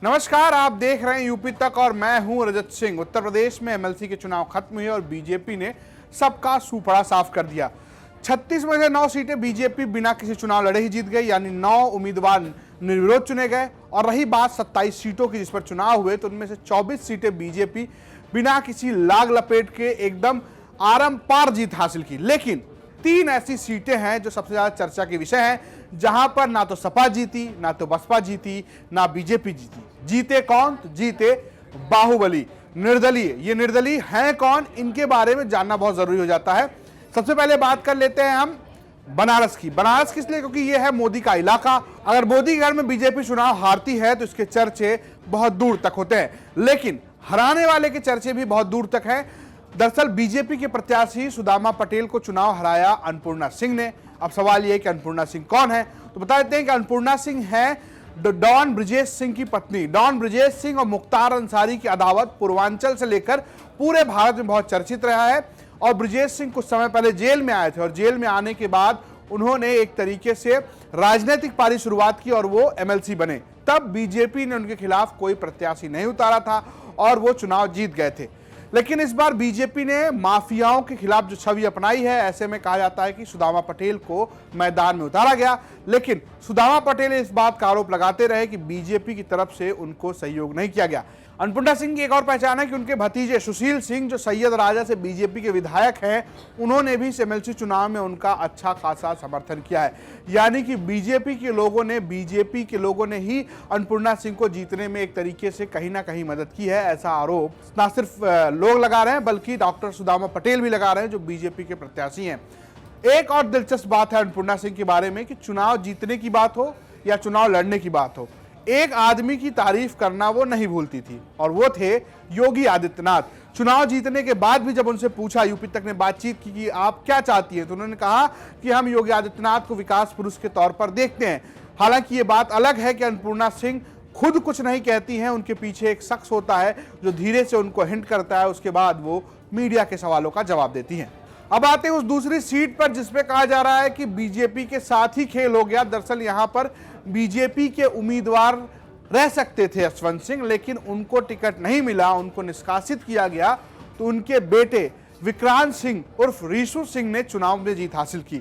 नमस्कार, आप देख रहे हैं यूपी तक और मैं हूं रजत सिंह। उत्तर प्रदेश में एमएलसी के चुनाव खत्म हुए और बीजेपी ने सबका सूपड़ा साफ कर दिया। 36 में से 9 सीटें बीजेपी बिना किसी चुनाव लड़े ही जीत गई, यानी 9 उम्मीदवार निर्विरोध चुने गए। और रही बात 27 सीटों की जिस पर चुनाव हुए, तो उनमें से 24 सीटें बीजेपी बिना किसी लाग लपेट के एकदम आरम पार जीत हासिल की। लेकिन 3 ऐसी सीटें हैं जो सबसे ज्यादा चर्चा के विषय हैं, जहां पर ना तो सपा जीती, ना तो बसपा जीती, ना बीजेपी जीती। जीते कौन? तो जीते बाहुबली, निर्दलीय। ये निर्दलीय हैं कौन, इनके बारे में जानना बहुत जरूरी हो जाता है। सबसे पहले बात कर लेते हैं हम बनारस की। बनारस किस लिए? क्योंकि ये है मोदी का इलाका। अगर मोदी के घर में बीजेपी चुनाव हारती है तो इसके चर्चे बहुत दूर तक होते हैं, लेकिन हराने वाले के चर्चे भी बहुत दूर तक हैं। दरअसल बीजेपी के प्रत्याशी सुदामा पटेल को चुनाव हराया अन्नपूर्णा सिंह ने। अब सवाल यह है कि अन्नपूर्णा सिंह कौन है, तो बता देते हैं कि अन्नपूर्णा सिंह है डॉन ब्रिजेश सिंह की पत्नी। डॉन ब्रिजेश सिंह और मुख्तार अंसारी की अदावत पूर्वांचल से लेकर पूरे भारत में बहुत चर्चित रहा है। और ब्रिजेश सिंह कुछ समय पहले जेल में आए थे और जेल में आने के बाद उन्होंने एक तरीके से राजनीतिक पारी शुरुआत की और वो एमएलसी बने। तब बीजेपी ने उनके खिलाफ कोई प्रत्याशी नहीं उतारा था और वो चुनाव जीत गए थे। लेकिन इस बार बीजेपी ने माफियाओं के खिलाफ जो छवि अपनाई है, ऐसे में कहा जाता है कि सुदामा पटेल को मैदान में उतारा गया। लेकिन सुदामा पटेल इस बात का आरोप लगाते रहे कि बीजेपी की तरफ से उनको सहयोग नहीं किया गया। अन्नपूर्णा सिंह की एक और पहचान है कि उनके भतीजे सुशील सिंह, जो सैयद राजा से बीजेपी के विधायक हैं, उन्होंने भी एमएलसी चुनाव में उनका अच्छा खासा समर्थन किया है। यानी कि बीजेपी के लोगों ने ही अन्नपूर्णा सिंह को जीतने में एक तरीके से कहीं ना कहीं मदद की है। ऐसा आरोप ना सिर्फ लोग लगा रहे हैं, बल्कि डॉक्टर सुदामा पटेल भी लगा रहे हैं, जो बीजेपी के प्रत्याशी हैं। एक और दिलचस्प बात है अन्नपूर्णा सिंह के बारे में कि चुनाव जीतने की बात हो या चुनाव लड़ने की बात हो, एक आदमी की तारीफ करना वो नहीं भूलती थी, और वो थे योगी आदित्यनाथ। चुनाव जीतने के बाद भी जब उनसे पूछा, यूपी तक ने बातचीत की कि आप क्या चाहती हैं, तो उन्होंने कहा कि हम योगी आदित्यनाथ को विकास पुरुष के तौर पर देखते हैं। हालांकि ये बात अलग है कि अन्नपूर्णा सिंह खुद कुछ नहीं कहती हैं, उनके पीछे एक शख्स होता है जो धीरे से उनको हिंट करता है, उसके बाद वो मीडिया के सवालों का जवाब देती हैं। अब आते हैं उस दूसरी सीट पर जिसपे कहा जा रहा है कि बीजेपी के साथ ही खेल हो गया। दरअसल यहां पर बीजेपी के उम्मीदवार रह सकते थे यशवंत सिंह, लेकिन उनको टिकट नहीं मिला, उनको निष्कासित किया गया। तो उनके बेटे विक्रांत सिंह उर्फ रिशु सिंह ने चुनाव में जीत हासिल की।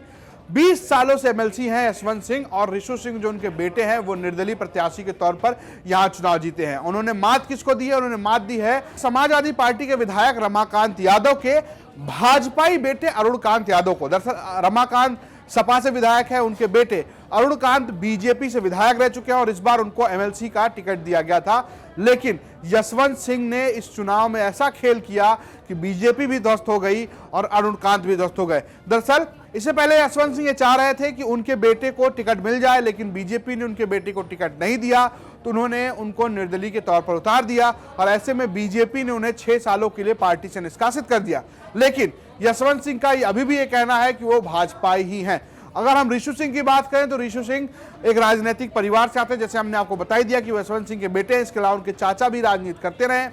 20 सालों से एमएलसी हैं यशवंत सिंह, और रिशु सिंह जो उनके बेटे हैं वो निर्दलीय प्रत्याशी के तौर पर यहां चुनाव जीते हैं। उन्होंने मात किसको दी है? उन्होंने मात दी है समाजवादी पार्टी के विधायक रमाकांत यादव के भाजपाई बेटे अरुणकांत यादव को। दरअसल रमाकांत सपा से विधायक है, उनके बेटे अरुणकांत बीजेपी से विधायक रह चुके हैं और इस बार उनको एमएलसी का टिकट दिया गया था। लेकिन यशवंत सिंह ने इस चुनाव में ऐसा खेल किया कि बीजेपी भी ध्वस्त हो गई और अरुणकांत भी ध्वस्त हो गए। दरअसल इससे पहले यशवंत सिंह ये चाह रहे थे कि उनके बेटे को टिकट मिल जाए, लेकिन बीजेपी ने उनके बेटे को टिकट नहीं दिया, तो उन्होंने उनको निर्दलीय के तौर पर उतार दिया और ऐसे में बीजेपी ने उन्हें 6 सालों के लिए पार्टी से निष्कासित कर दिया। लेकिन यशवंत सिंह का अभी भी ये कहना है कि वो भाजपाई ही हैं। अगर हम रिशु सिंह की बात करें तो रिशु सिंह एक राजनीतिक परिवार से आते हैं, जैसे हमने आपको बताई दिया कि वो यशवंत सिंह के बेटे हैं। इसके अलावा उनके चाचा भी राजनीति करते रहे।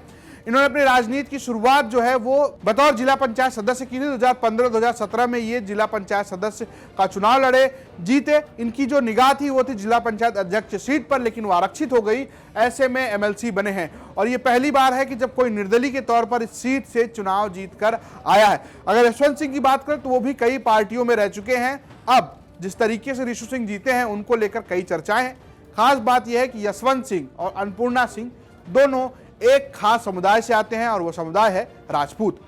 इन्होंने अपनी राजनीति की शुरुआत जो है वो बतौर जिला पंचायत सदस्य की थी। 2015-2017 में ये जिला पंचायत सदस्य का चुनाव लड़े, जीते। इनकी जो निगाह थी वो थी जिला पंचायत अध्यक्ष सीट पर, लेकिन वो आरक्षित हो गई। ऐसे में एमएलसी बने हैं और ये पहली बार है कि जब कोई निर्दलीय के तौर पर इस सीट से चुनाव जीतकर आया है। अगर यशवंत सिंह की बात करें तो वो भी कई पार्टियों में रह चुके हैं। अब जिस तरीके से रिशु सिंह जीते हैं उनको लेकर कई चर्चाएं हैं। खास बात यह है कि यशवंत सिंह और अन्नपूर्णा सिंह दोनों एक खास समुदाय से आते हैं और वो समुदाय है राजपूत।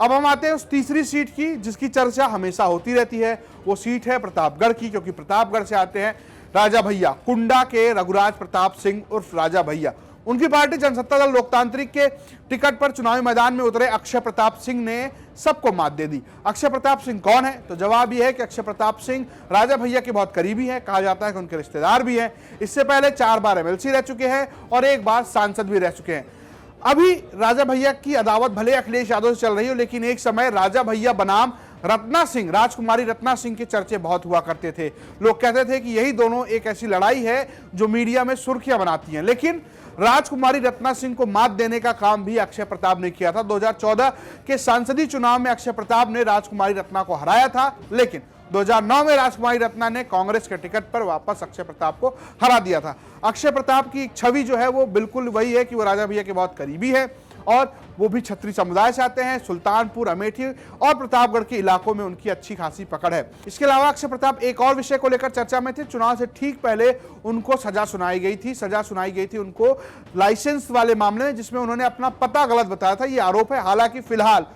अब हम आते हैं उस तीसरी सीट की जिसकी चर्चा हमेशा होती रहती है। वो सीट है प्रतापगढ़ की, क्योंकि प्रतापगढ़ से आते हैं राजा भैया, कुंडा के रघुराज प्रताप सिंह उर्फ राजा भैया। उनकी पार्टी जनसत्ता दल लोकतांत्रिक के टिकट पर चुनावी मैदान में उतरे अक्षय प्रताप सिंह ने सबको मात दे दी। अक्षय प्रताप सिंह कौन है? तो जवाब यह है कि अक्षय प्रताप सिंह राजा भैया के बहुत करीबी हैं, कहा जाता है कि उनके रिश्तेदार भी हैं। इससे पहले 4 बार एमएलसी रह चुके हैं और 1 बार सांसद भी रह चुके हैं। अभी राजा भैया की अदावत भले अखिलेश यादव से चल रही हो, लेकिन एक समय राजा भैया बनाम रत्ना सिंह, राजकुमारी रत्ना सिंह के चर्चे बहुत हुआ करते थे। लोग कहते थे कि यही दोनों एक ऐसी लड़ाई है जो मीडिया में सुर्खियां बनाती हैं। लेकिन राजकुमारी रत्ना सिंह को मात देने का काम भी अक्षय प्रताप ने किया था। 2014 के सांसदीय चुनाव में अक्षय प्रताप ने राजकुमारी रत्ना को हराया था, लेकिन 2009 में राजकुमारी रत्ना ने कांग्रेस के टिकट पर वापस अक्षय प्रताप को हरा दिया था। अक्षय प्रताप की छवि जो है वो बिल्कुल वही है कि वो राजा भैया के बहुत करीबी है और वो भी क्षत्रिय समुदाय से आते हैं। सुल्तानपुर, अमेठी और प्रतापगढ़ के इलाकों में उनकी अच्छी खासी पकड़ है। इसके अलावा अक्षय प्रताप एक और विषय को लेकर चर्चा में थे। चुनाव से ठीक पहले उनको सजा सुनाई गई थी उनको लाइसेंस वाले मामले में, जिसमें उन्होंने अपना पता गलत बताया था, ये आरोप है। हालांकि फिलहाल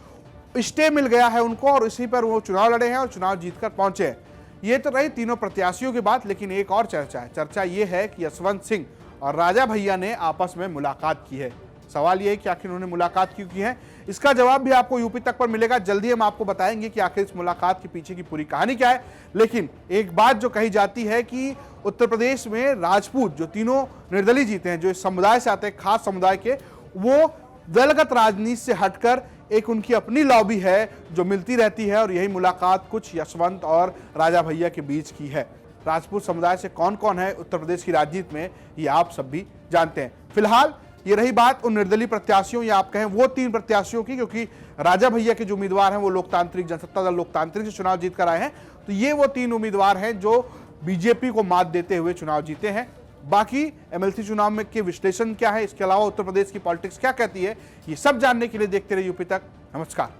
स्टे मिल गया है उनको और इसी पर वो चुनाव लड़े हैं और चुनाव जीतकर पहुंचे हैं। ये तो रही तीनों प्रत्याशियों की बात, लेकिन एक और चर्चा है। चर्चा ये है कि यशवंत सिंह और राजा भैया ने आपस में मुलाकात की है। सवाल ये है कि आखिर उन्होंने मुलाकात क्यों की है, इसका जवाब भी आपको यूपी तक पर मिलेगा। जल्दी हम आपको बताएंगे कि आखिर इस मुलाकात के पीछे की पूरी कहानी क्या है। लेकिन एक बात जो कही जाती है कि उत्तर प्रदेश में राजपूत जो तीनों निर्दलीय जीते हैं, जो इस समुदाय से आते हैं, खास समुदाय के, वो दलगत राजनीति से हटकर एक उनकी अपनी लॉबी है जो मिलती रहती है और यही मुलाकात कुछ यशवंत और राजा भैया के बीच की है। राजपूत समुदाय से कौन कौन है उत्तर प्रदेश की राजनीति में, ये आप सब भी जानते हैं। फिलहाल ये रही बात उन निर्दलीय प्रत्याशियों या आप कहें वो 3 प्रत्याशियों की, क्योंकि राजा भैया के जो उम्मीदवार हैं वो लोकतांत्रिक जनसत्ता दल लोकतांत्रिक से चुनाव जीत कर आए हैं। तो ये वो 3 उम्मीदवार हैं जो बीजेपी को मात देते हुए चुनाव जीते हैं। बाकी एमएलसी चुनाव में के विश्लेषण क्या है, इसके अलावा उत्तर प्रदेश की पॉलिटिक्स क्या कहती है, ये सब जानने के लिए देखते रहिए यूपी तक। नमस्कार।